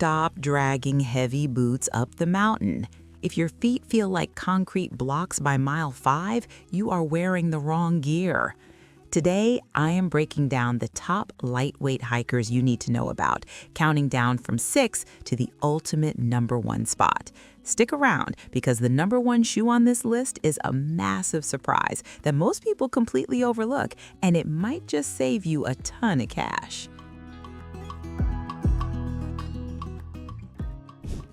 Stop dragging heavy boots up the mountain. If your feet feel like concrete blocks by mile 5, you are wearing the wrong gear. Today, I am breaking down the top lightweight hikers you need to know about, counting down from 6 to the ultimate #1 spot. Stick around because the #1 shoe on this list is a massive surprise that most people completely overlook, and it might just save you a ton of cash.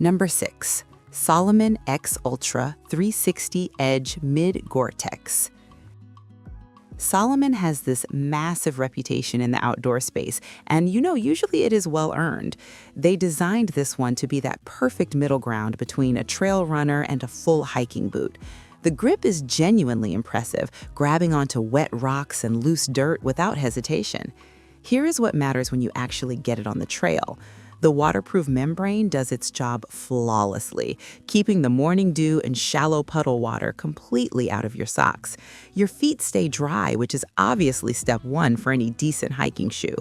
Number 6. Salomon X Ultra 360 Edge Mid Gore-Tex. Salomon has this massive reputation in the outdoor space, and usually it is well-earned. They designed this one to be that perfect middle ground between a trail runner and a full hiking boot. The grip is genuinely impressive, grabbing onto wet rocks and loose dirt without hesitation. Here is what matters when you actually get it on the trail. The waterproof membrane does its job flawlessly, keeping the morning dew and shallow puddle water completely out of your socks. Your feet stay dry, which is obviously step 1 for any decent hiking shoe.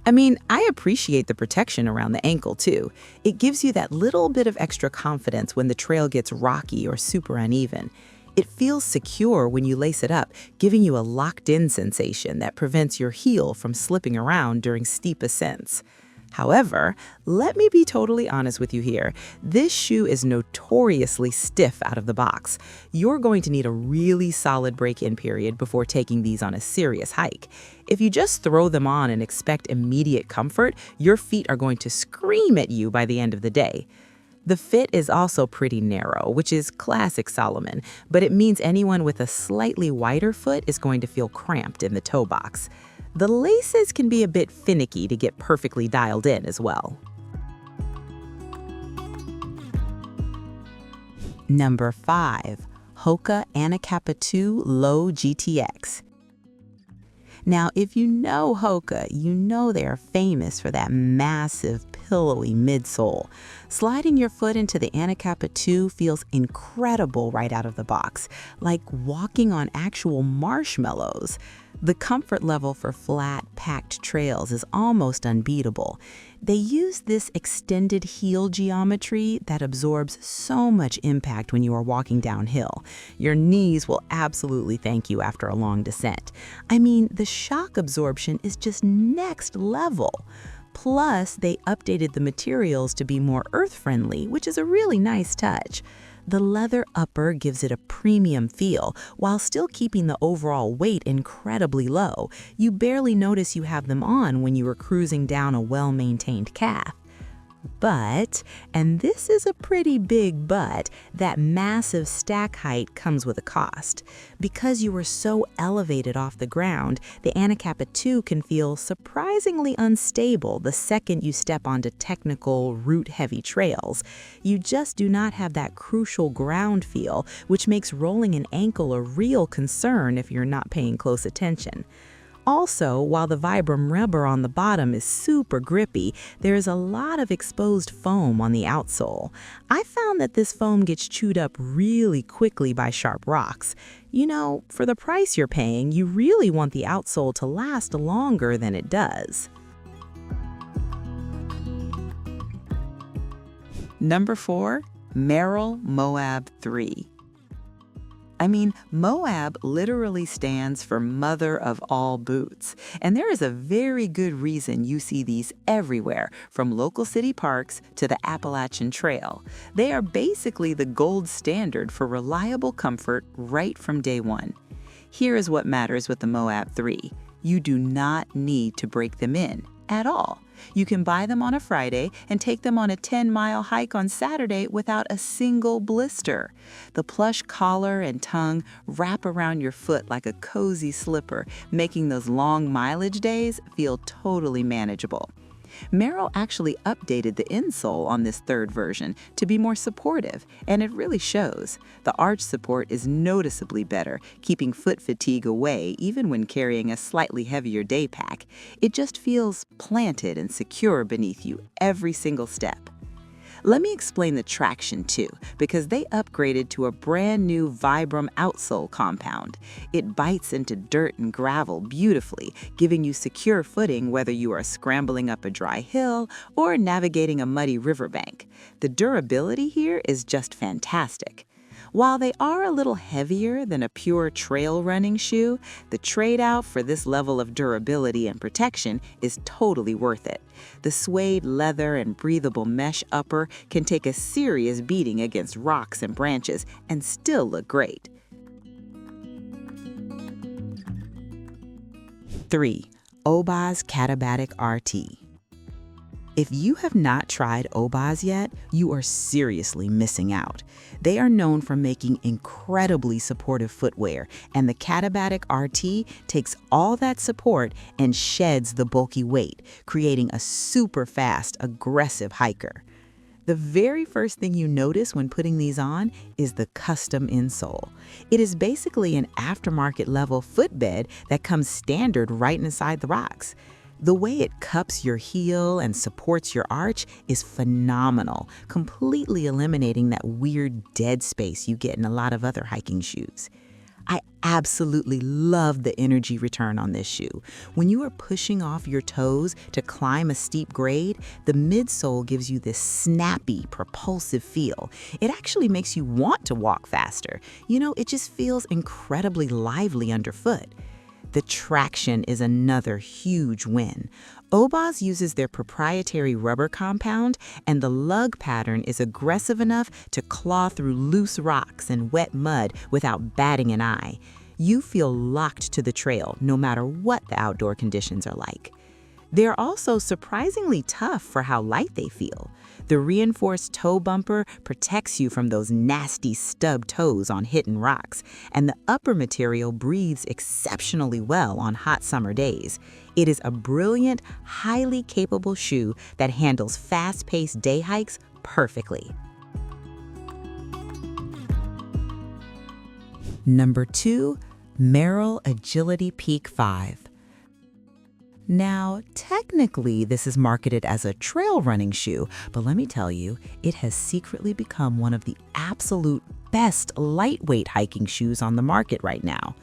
I appreciate the protection around the ankle too. It gives you that little bit of extra confidence when the trail gets rocky or super uneven. It feels secure when you lace it up, giving you a locked-in sensation that prevents your heel from slipping around during steep ascents. However, let me be totally honest with you here. This shoe is notoriously stiff out of the box. You're going to need a really solid break-in period before taking these on a serious hike. If you just throw them on and expect immediate comfort, your feet are going to scream at you by the end of the day. The fit is also pretty narrow, which is classic Salomon, but it means anyone with a slightly wider foot is going to feel cramped in the toe box. The laces can be a bit finicky to get perfectly dialed in as well. Number 5. Hoka Anacapa 2 Low GTX. Now, if you know Hoka, you know they are famous for that massive, pillowy midsole. Sliding your foot into the Anacapa 2 feels incredible right out of the box, like walking on actual marshmallows. The comfort level for flat, packed trails is almost unbeatable. They use this extended heel geometry that absorbs so much impact when you are walking downhill. Your knees will absolutely thank you after a long descent. The shock absorption is just next level. Plus, they updated the materials to be more earth-friendly, which is a really nice touch. The leather upper gives it a premium feel while still keeping the overall weight incredibly low. You barely notice you have them on when you are cruising down a well-maintained path. But, and this is a pretty big but, that massive stack height comes with a cost. Because you are so elevated off the ground, the Anacapa 2 can feel surprisingly unstable the second you step onto technical, route-heavy trails. You just do not have that crucial ground feel, which makes rolling an ankle a real concern if you're not paying close attention. Also, while the Vibram rubber on the bottom is super grippy, there is a lot of exposed foam on the outsole. I found that this foam gets chewed up really quickly by sharp rocks. For the price you're paying, you really want the outsole to last longer than it does. Number 4. Merrell Moab 3. Moab literally stands for mother of all boots, and there is a very good reason you see these everywhere, from local city parks to the Appalachian Trail. They are basically the gold standard for reliable comfort right from day one. Here is what matters with the Moab 3. You do not need to break them in at all. You can buy them on a Friday and take them on a 10-mile hike on Saturday without a single blister. The plush collar and tongue wrap around your foot like a cozy slipper, making those long mileage days feel totally manageable. Merrell actually updated the insole on this third version to be more supportive, and it really shows. The arch support is noticeably better, keeping foot fatigue away even when carrying a slightly heavier day pack. It just feels planted and secure beneath you every single step. Let me explain the traction too, because they upgraded to a brand new Vibram outsole compound. It bites into dirt and gravel beautifully, giving you secure footing whether you are scrambling up a dry hill or navigating a muddy riverbank. The durability here is just fantastic. While they are a little heavier than a pure trail running shoe, the trade-out for this level of durability and protection is totally worth it. The suede leather and breathable mesh upper can take a serious beating against rocks and branches and still look great. 3. Oboz Katabatic RT. If you have not tried Oboz yet, you are seriously missing out. They are known for making incredibly supportive footwear, and the Katabatic RT takes all that support and sheds the bulky weight, creating a super fast, aggressive hiker. The very first thing you notice when putting these on is the custom insole. It is basically an aftermarket level footbed that comes standard right inside the rocks. The way it cups your heel and supports your arch is phenomenal, completely eliminating that weird dead space you get in a lot of other hiking shoes. I absolutely love the energy return on this shoe. When you are pushing off your toes to climb a steep grade, the midsole gives you this snappy, propulsive feel. It actually makes you want to walk faster. It just feels incredibly lively underfoot. The traction is another huge win. Oboz uses their proprietary rubber compound, and the lug pattern is aggressive enough to claw through loose rocks and wet mud without batting an eye. You feel locked to the trail no matter what the outdoor conditions are like. They're also surprisingly tough for how light they feel. The reinforced toe bumper protects you from those nasty stub toes on hidden rocks, and the upper material breathes exceptionally well on hot summer days. It is a brilliant, highly capable shoe that handles fast-paced day hikes perfectly. Number 2, Merrell Agility Peak 5. Now, technically, this is marketed as a trail running shoe, but let me tell you, it has secretly become one of the absolute best lightweight hiking shoes on the market right now.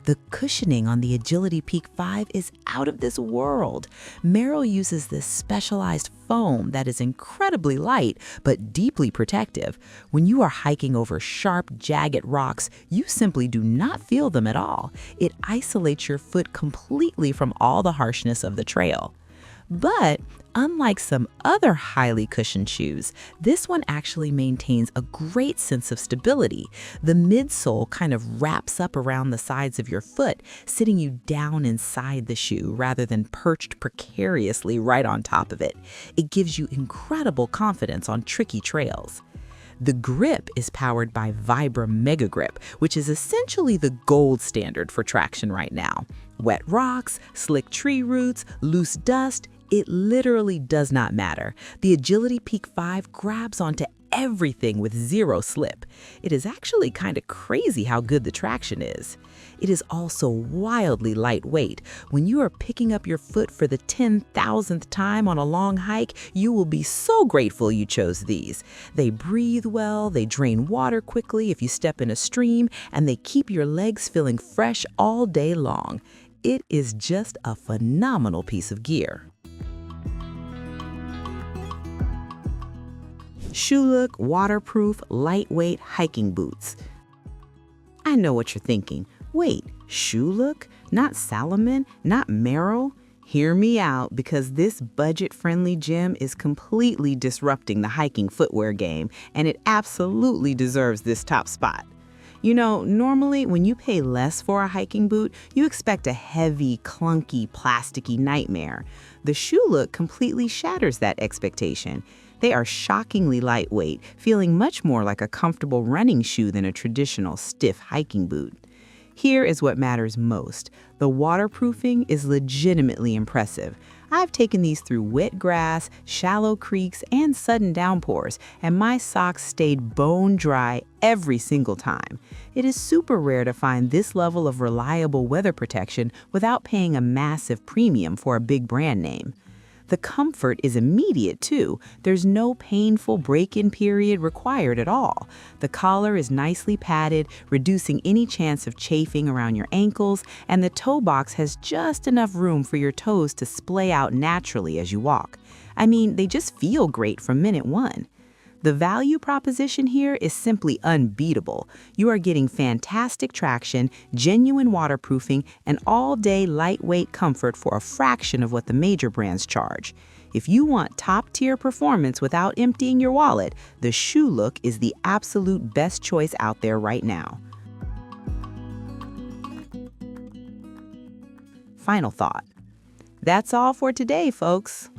The cushioning on the Agility Peak 5 is out of this world. Merrell uses this specialized foam that is incredibly light but deeply protective. When you are hiking over sharp, jagged rocks, you simply do not feel them at all. It isolates your foot completely from all the harshness of the trail. But unlike some other highly cushioned shoes, this one actually maintains a great sense of stability. The midsole kind of wraps up around the sides of your foot, sitting you down inside the shoe rather than perched precariously right on top of it. It gives you incredible confidence on tricky trails. The grip is powered by Vibram Mega Grip, which is essentially the gold standard for traction right now. Wet rocks, slick tree roots, loose dust, it literally does not matter. The Agility Peak 5 grabs onto everything with zero slip. It is actually kind of crazy how good the traction is. It is also wildly lightweight. When you are picking up your foot for the 10,000th time on a long hike, you will be so grateful you chose these. They breathe well, they drain water quickly if you step in a stream, and they keep your legs feeling fresh all day long. It is just a phenomenal piece of gear. SHULOOK waterproof, lightweight hiking boots. I know what you're thinking. Wait, SHULOOK? Not Salomon? Not Merrell? Hear me out, because this budget-friendly gem is completely disrupting the hiking footwear game, and it absolutely deserves this top spot. Normally when you pay less for a hiking boot, you expect a heavy, clunky, plasticky nightmare. The SHULOOK completely shatters that expectation. They are shockingly lightweight, feeling much more like a comfortable running shoe than a traditional stiff hiking boot. Here is what matters most. The waterproofing is legitimately impressive. I've taken these through wet grass, shallow creeks, and sudden downpours, and my socks stayed bone dry every single time. It is super rare to find this level of reliable weather protection without paying a massive premium for a big brand name. The comfort is immediate, too. There's no painful break-in period required at all. The collar is nicely padded, reducing any chance of chafing around your ankles, and the toe box has just enough room for your toes to splay out naturally as you walk. I mean, they just feel great from minute one. The value proposition here is simply unbeatable. You are getting fantastic traction, genuine waterproofing, and all-day lightweight comfort for a fraction of what the major brands charge. If you want top-tier performance without emptying your wallet, the SHULOOK is the absolute best choice out there right now. Final thought. That's all for today, folks.